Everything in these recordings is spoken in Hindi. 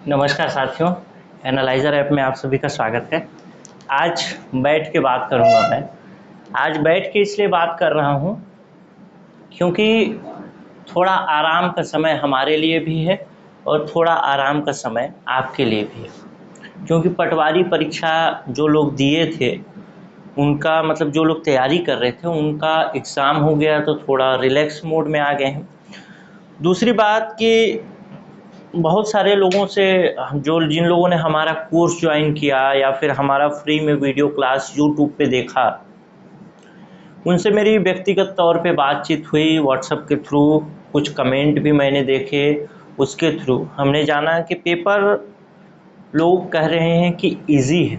नमस्कार साथियों, एनालाइज़र ऐप में आप सभी का स्वागत है। आज बैठ के बात करूँगा मैं। आज बैठ के इसलिए बात कर रहा हूँ क्योंकि थोड़ा आराम का समय हमारे लिए भी है और थोड़ा आराम का समय आपके लिए भी है। क्योंकि पटवारी परीक्षा जो लोग दिए थे उनका मतलब जो लोग तैयारी कर रहे थे उनका एग्ज़ाम हो गया, तो थोड़ा रिलैक्स मोड में आ गए हैं। दूसरी बात कि बहुत सारे लोगों से जिन लोगों ने हमारा कोर्स ज्वाइन किया या फिर हमारा फ्री में वीडियो क्लास यूट्यूब पे देखा, उनसे मेरी व्यक्तिगत तौर पे बातचीत हुई व्हाट्सएप के थ्रू, कुछ कमेंट भी मैंने देखे। उसके थ्रू हमने जाना कि पेपर लोग कह रहे हैं कि इजी है।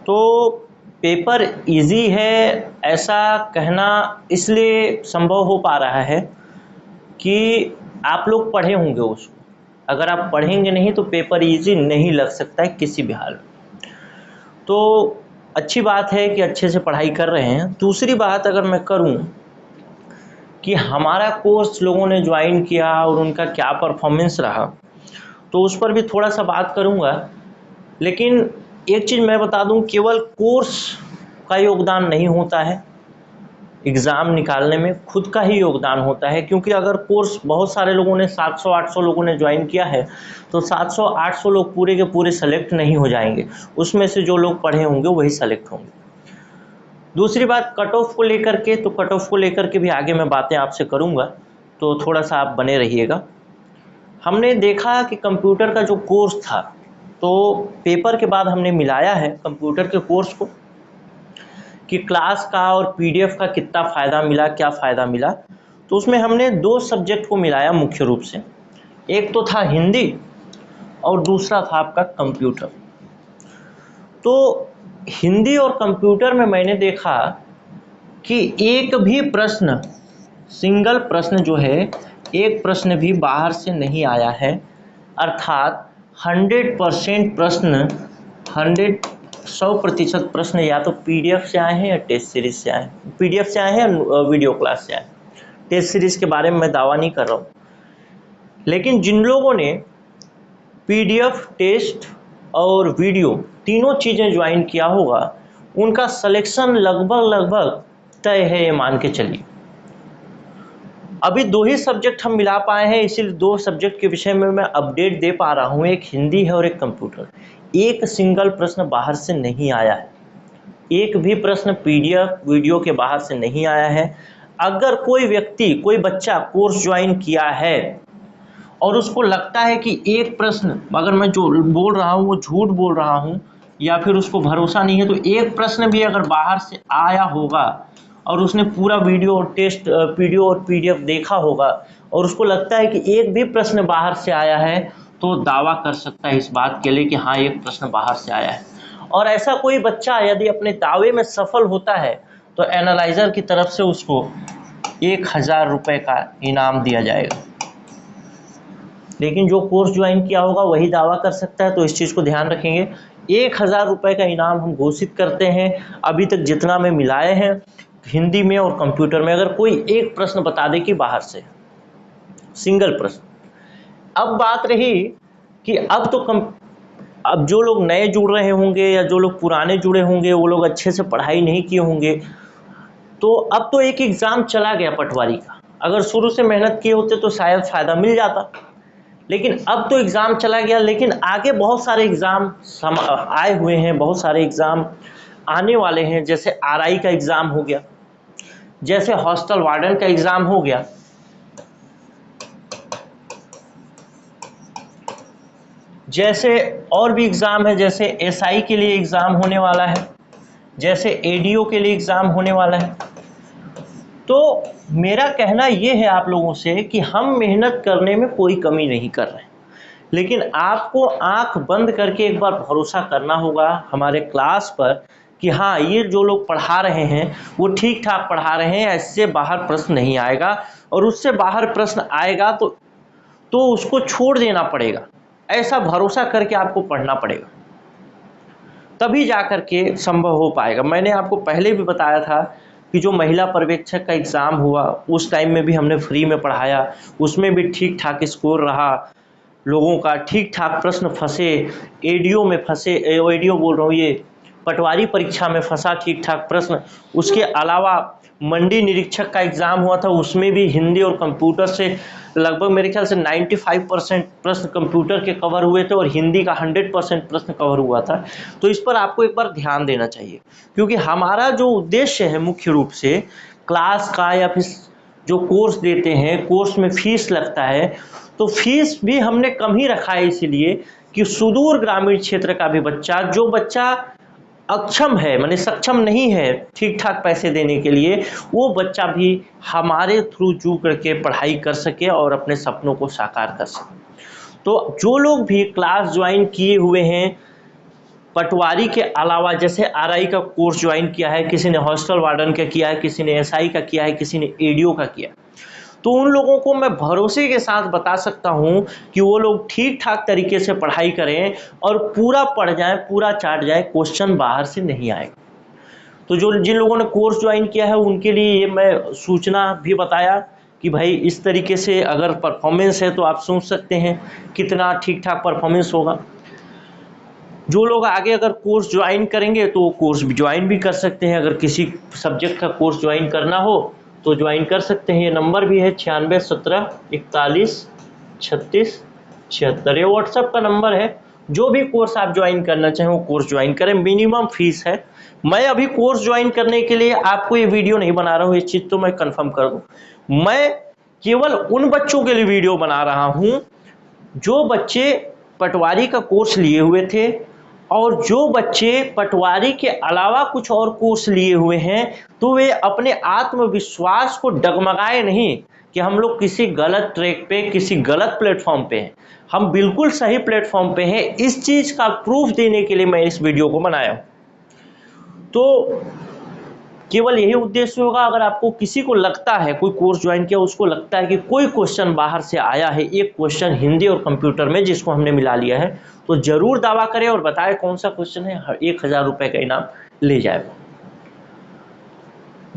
तो पेपर इजी है ऐसा कहना इसलिए संभव हो पा रहा है कि आप लोग पढ़े होंगे उसको। अगर आप पढ़ेंगे नहीं तो पेपर इजी नहीं लग सकता है किसी भी हाल में। तो अच्छी बात है कि अच्छे से पढ़ाई कर रहे हैं। दूसरी बात अगर मैं करूं कि हमारा कोर्स लोगों ने ज्वाइन किया और उनका क्या परफॉर्मेंस रहा, तो उस पर भी थोड़ा सा बात करूंगा। लेकिन एक चीज़ मैं बता दूं, केवल कोर्स का योगदान नहीं होता है एग्ज़ाम निकालने में, खुद का ही योगदान होता है। क्योंकि अगर कोर्स बहुत सारे लोगों ने 700-800 लोगों ने ज्वाइन किया है तो 700-800 लोग पूरे के पूरे सेलेक्ट नहीं हो जाएंगे। उसमें से जो लोग पढ़े होंगे वही सेलेक्ट होंगे। दूसरी बात कट ऑफ को लेकर के, तो कट ऑफ को लेकर के भी आगे मैं बातें आपसे करूँगा, तो थोड़ा सा आप बने रहिएगा। हमने देखा कि कंप्यूटर का जो कोर्स था, तो पेपर के बाद हमने मिलाया है कंप्यूटर के कोर्स को कि क्लास का और पीडीएफ का कितना फ़ायदा मिला, क्या फ़ायदा मिला। तो उसमें हमने 2 सब्जेक्ट को मिलाया मुख्य रूप से। एक तो था हिंदी और दूसरा था आपका कंप्यूटर। तो हिंदी और कंप्यूटर में मैंने देखा कि एक भी प्रश्न, सिंगल प्रश्न जो है, एक प्रश्न भी बाहर से नहीं आया है। अर्थात 100% प्रश्न, 100% प्रश्न या तो पीडीएफ से आए हैं या टेस्ट सीरीज से आए हैं। पीडीएफ से आए हैं या वीडियो क्लास से आए हैं। टेस्ट सीरीज के बारे में मैं दावा नहीं कर रहा हूँ, लेकिन जिन लोगों ने पीडीएफ, टेस्ट और वीडियो तीनों चीज़ें ज्वाइन किया होगा, उनका सिलेक्शन लगभग तय है, ये मान के चलिए। अभी 2 ही सब्जेक्ट हम मिला पाए हैं, इसीलिए 2 सब्जेक्ट के विषय में मैं अपडेट दे पा रहा हूँ। एक हिंदी है और एक कंप्यूटर। एक सिंगल प्रश्न बाहर से नहीं आया है, एक भी प्रश्न पीडीएफ वीडियो के बाहर से नहीं आया है। अगर कोई व्यक्ति, कोई बच्चा कोर्स ज्वाइन किया है और उसको लगता है कि एक प्रश्न, अगर मैं जो बोल रहा हूँ वो झूठ बोल रहा हूँ या फिर उसको भरोसा नहीं है, तो एक प्रश्न भी अगर बाहर से आया होगा और उसने पूरा वीडियो और टेस्ट वीडियो और पीडीएफ देखा होगा और उसको लगता है कि एक भी प्रश्न बाहर से आया है, तो दावा कर सकता है इस बात के लिए कि हाँ, एक प्रश्न बाहर से आया है। और ऐसा कोई बच्चा यदि अपने दावे में सफल होता है तो एनालाइज़र की तरफ से उसको 1000 रुपये का इनाम दिया जाएगा। लेकिन जो कोर्स ज्वाइन किया होगा वही दावा कर सकता है, तो इस चीज़ को ध्यान रखेंगे। 1000 रुपये का इनाम हम घोषित करते हैं। अभी तक जितना में मिलाए हैं हिंदी में और कंप्यूटर में, अगर कोई एक प्रश्न बता दे कि बाहर से, सिंगल प्रश्न। अब बात रही कि अब जो लोग नए जुड़ रहे होंगे या जो लोग पुराने जुड़े होंगे, वो लोग अच्छे से पढ़ाई नहीं किए होंगे, तो अब तो एक एग्ज़ाम चला गया पटवारी का। अगर शुरू से मेहनत किए होते तो शायद फ़ायदा मिल जाता, लेकिन अब तो एग्ज़ाम चला गया। लेकिन आगे बहुत सारे एग्ज़ाम आए हुए हैं, बहुत सारे एग्ज़ाम आने वाले हैं। जैसे आरआई का एग्ज़ाम हो गया, जैसे हॉस्टल वार्डन का एग्ज़ाम हो गया, जैसे और भी एग्ज़ाम है, जैसे एसआई के लिए एग्ज़ाम होने वाला है, जैसे एडीओ के लिए एग्ज़ाम होने वाला है। तो मेरा कहना ये है आप लोगों से कि हम मेहनत करने में कोई कमी नहीं कर रहे हैं, लेकिन आपको आंख बंद करके एक बार भरोसा करना होगा हमारे क्लास पर कि हाँ, ये जो लोग पढ़ा रहे हैं वो ठीक ठाक पढ़ा रहे हैं, इससे बाहर प्रश्न नहीं आएगा। और उससे बाहर प्रश्न आएगा तो उसको छोड़ देना पड़ेगा। ऐसा भरोसा करके आपको पढ़ना पड़ेगा, तभी जा कर के संभव हो पाएगा। मैंने आपको पहले भी बताया था कि जो महिला पर्यवेक्षक का एग्ज़ाम हुआ उस टाइम में भी हमने फ्री में पढ़ाया, उसमें भी ठीक ठाक स्कोर रहा। लोगों का ठीक ठाक प्रश्न फंसे, एडीओ में फंसे, एडीओ बोल रहा हूँ, ये पटवारी परीक्षा में फंसा ठीक ठाक प्रश्न। उसके अलावा मंडी निरीक्षक का एग्जाम हुआ था, उसमें भी हिंदी और कंप्यूटर से लगभग मेरे ख्याल से 95% प्रश्न कंप्यूटर के कवर हुए थे और हिंदी का 100% प्रश्न कवर हुआ था। तो इस पर आपको एक बार ध्यान देना चाहिए, क्योंकि हमारा जो उद्देश्य है मुख्य रूप से क्लास का या फिर जो कोर्स देते हैं, कोर्स में फीस लगता है, तो फीस भी हमने कम ही रखा है, इसलिए कि सुदूर ग्रामीण क्षेत्र का भी बच्चा, जो बच्चा अक्षम है माने सक्षम नहीं है ठीक ठाक पैसे देने के लिए, वो बच्चा भी हमारे थ्रू जुड़ करके पढ़ाई कर सके और अपने सपनों को साकार कर सके। तो जो लोग भी क्लास ज्वाइन किए हुए हैं पटवारी के अलावा, जैसे आरआई का कोर्स ज्वाइन किया है, किसी ने हॉस्टल वार्डन का किया है, किसी ने एसआई का किया है, किसी ने एडीओ का किया, तो उन लोगों को मैं भरोसे के साथ बता सकता हूं कि वो लोग ठीक ठाक तरीके से पढ़ाई करें और पूरा पढ़ जाएं, पूरा चाट जाए, क्वेश्चन बाहर से नहीं आएगा। तो जो जिन लोगों ने कोर्स ज्वाइन किया है उनके लिए ये मैं सूचना भी बताया कि भाई इस तरीके से अगर परफॉर्मेंस है तो आप सोच सकते हैं कितना ठीक ठाक परफॉर्मेंस होगा। जो लोग आगे अगर कोर्स ज्वाइन करेंगे तो कोर्स भी ज्वाइन भी कर सकते हैं, अगर किसी सब्जेक्ट का कोर्स ज्वाइन करना हो तो ज्वाइन कर सकते हैं। ये नंबर भी है 9617413676, ये व्हाट्सएप का नंबर है। जो भी कोर्स आप ज्वाइन करना चाहें वो कोर्स ज्वाइन करें, मिनिमम फीस है। मैं अभी कोर्स ज्वाइन करने के लिए आपको ये वीडियो नहीं बना रहा हूँ, ये चीज़ तो मैं कंफर्म कर दूँ। मैं केवल उन बच्चों के लिए वीडियो बना रहा हूँ जो बच्चे पटवारी का कोर्स लिए हुए थे और जो बच्चे पटवारी के अलावा कुछ और कोर्स लिए हुए हैं, तो वे अपने आत्मविश्वास को डगमगाए नहीं कि हम लोग किसी गलत ट्रैक पे, किसी गलत प्लेटफॉर्म पे हैं। हम बिल्कुल सही प्लेटफॉर्म पे हैं। इस चीज का प्रूफ देने के लिए मैं इस वीडियो को बनाया हूं। तो केवल यही उद्देश्य होगा, अगर आपको किसी को लगता है, कोई कोर्स ज्वाइन किया उसको लगता है कि कोई क्वेश्चन बाहर से आया है, एक क्वेश्चन हिंदी और कंप्यूटर में जिसको हमने मिला लिया है, तो जरूर दावा करें और बताएं कौन सा क्वेश्चन है, 1000 रुपए का इनाम ले जाएगा।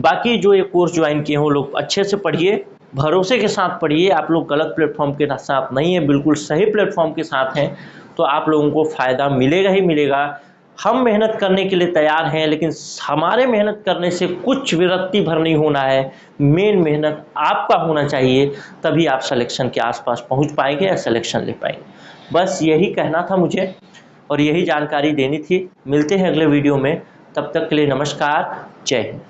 बाकी जो ये कोर्स ज्वाइन किए हो लोग अच्छे से पढ़िए, भरोसे के साथ पढ़िए। आप लोग गलत प्लेटफॉर्म के साथ नहीं है, बिल्कुल सही प्लेटफॉर्म के साथ हैं, तो आप लोगों को फायदा मिलेगा ही मिलेगा। हम मेहनत करने के लिए तैयार हैं, लेकिन हमारे मेहनत करने से कुछ विरक्ति भर नहीं होना है। मेन मेहनत आपका होना चाहिए, तभी आप सिलेक्शन के आसपास पहुंच पाएंगे या सिलेक्शन ले पाएंगे। बस यही कहना था मुझे और यही जानकारी देनी थी। मिलते हैं अगले वीडियो में, तब तक के लिए नमस्कार, जय हिंद।